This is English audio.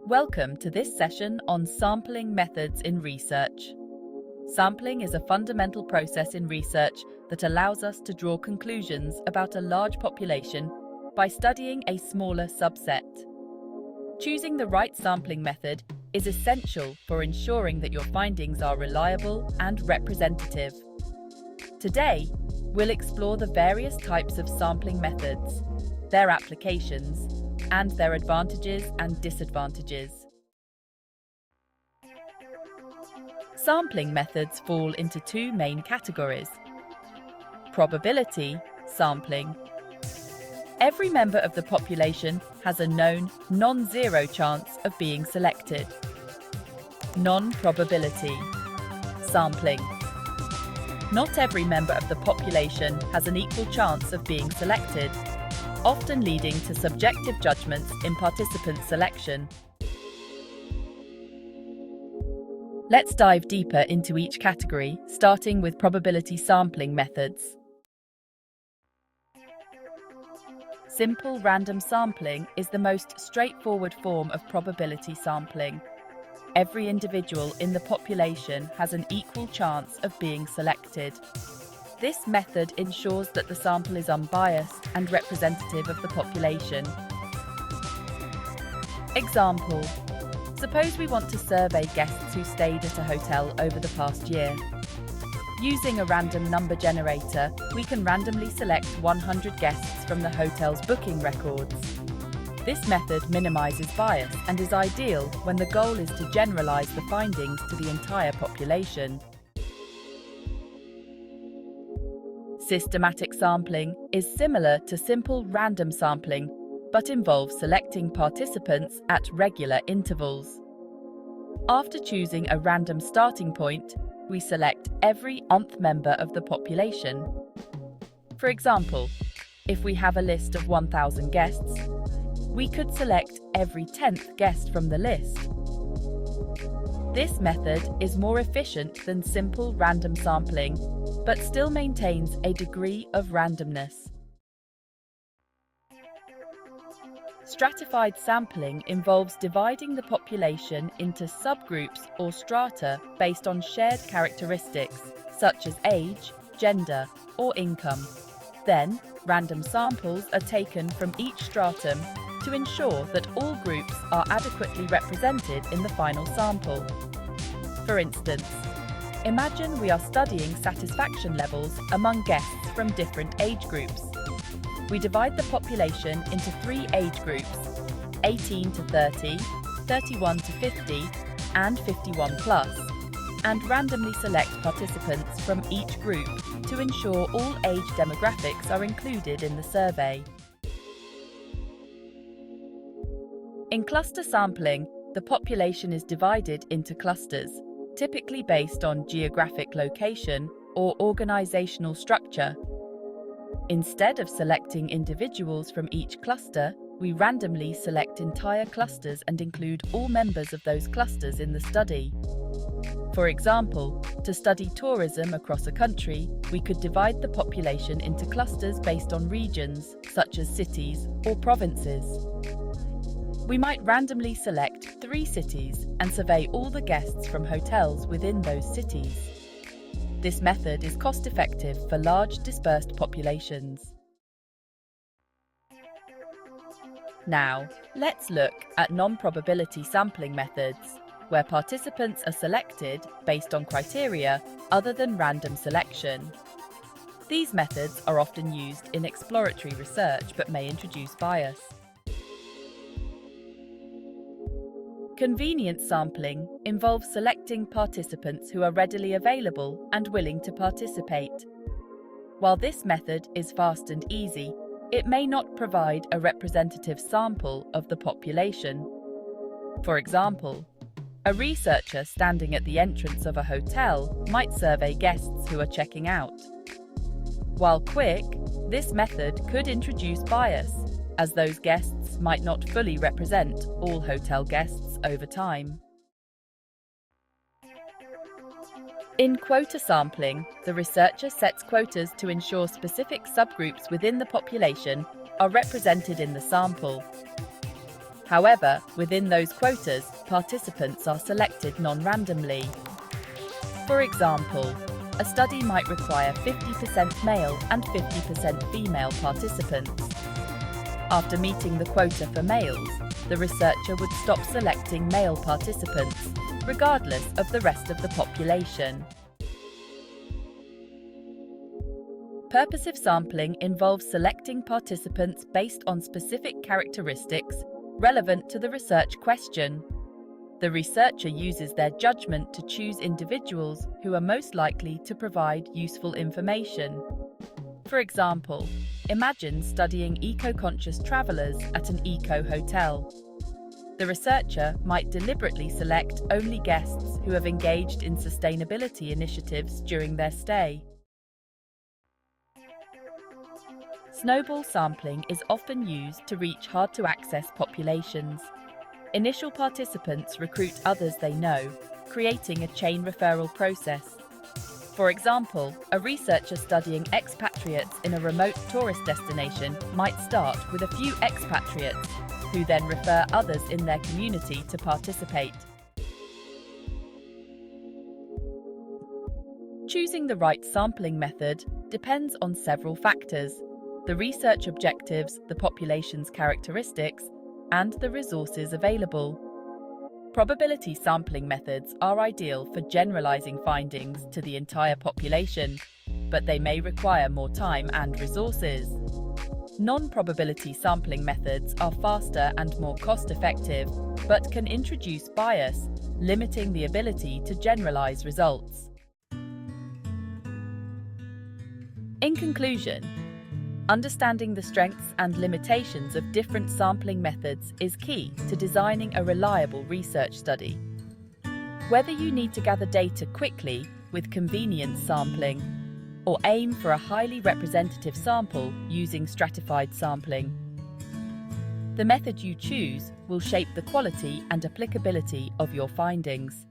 Welcome to this session on sampling methods in research. Sampling is a fundamental process in research that allows us to draw conclusions about a large population by studying a smaller subset. Choosing the right sampling method is essential for ensuring that your findings are reliable and representative. Today, we'll explore the various types of sampling methods, their applications, and their advantages and disadvantages. Sampling methods fall into two main categories: probability sampling. Every member of the population has a known, non-zero chance of being selected. Non-probability sampling. Not every member of the population has an equal chance of being selected, often leading to subjective judgments in participant selection. Let's dive deeper into each category, starting with probability sampling methods. Simple random sampling is the most straightforward form of probability sampling. Every individual in the population has an equal chance of being selected. This method ensures that the sample is unbiased and representative of the population. Example: suppose we want to survey guests who stayed at a hotel over the past year. Using a random number generator, we can randomly select 100 guests from the hotel's booking records. This method minimizes bias and is ideal when the goal is to generalize the findings to the entire population. Systematic sampling is similar to simple random sampling, but involves selecting participants at regular intervals. After choosing a random starting point, we select every nth member of the population. For example, if we have a list of 1,000 guests, we could select every 10th guest from the list. This method is more efficient than simple random sampling, but still maintains a degree of randomness. Stratified sampling involves dividing the population into subgroups or strata based on shared characteristics, such as age, gender, or income. Then, random samples are taken from each stratum to ensure that all groups are adequately represented in the final sample. For instance, imagine we are studying satisfaction levels among guests from different age groups. We divide the population into three age groups: 18 to 30, 31 to 50, and 51 plus, and randomly select participants from each group to ensure all age demographics are included in the survey. In cluster sampling, the population is divided into clusters, typically based on geographic location or organizational structure. Instead of selecting individuals from each cluster, we randomly select entire clusters and include all members of those clusters in the study. For example, to study tourism across a country, we could divide the population into clusters based on regions, such as cities or provinces. We might randomly select 3 cities and survey all the guests from hotels within those cities. This method is cost-effective for large dispersed populations. Now, let's look at non-probability sampling methods, where participants are selected based on criteria other than random selection. These methods are often used in exploratory research but may introduce bias. Convenience sampling involves selecting participants who are readily available and willing to participate. While this method is fast and easy, it may not provide a representative sample of the population. For example, a researcher standing at the entrance of a hotel might survey guests who are checking out. While quick, this method could introduce bias, as those guests might not fully represent all hotel guests over time. In quota sampling, the researcher sets quotas to ensure specific subgroups within the population are represented in the sample. However, within those quotas, participants are selected non-randomly. For example, a study might require 50% male and 50% female participants. After meeting the quota for males, the researcher would stop selecting male participants, regardless of the rest of the population. Purposive sampling involves selecting participants based on specific characteristics relevant to the research question. The researcher uses their judgment to choose individuals who are most likely to provide useful information. For example, imagine studying eco-conscious travelers at an eco-hotel. The researcher might deliberately select only guests who have engaged in sustainability initiatives during their stay. Snowball sampling is often used to reach hard-to-access populations. Initial participants recruit others they know, creating a chain referral process. For example, a researcher studying expatriates in a remote tourist destination might start with a few expatriates, who then refer others in their community to participate. Choosing the right sampling method depends on several factors: the research objectives, the population's characteristics, and the resources available. Probability sampling methods are ideal for generalizing findings to the entire population, but they may require more time and resources. Non-probability sampling methods are faster and more cost-effective, but can introduce bias, limiting the ability to generalize results. In conclusion, understanding the strengths and limitations of different sampling methods is key to designing a reliable research study. Whether you need to gather data quickly with convenience sampling, or aim for a highly representative sample using stratified sampling, the method you choose will shape the quality and applicability of your findings.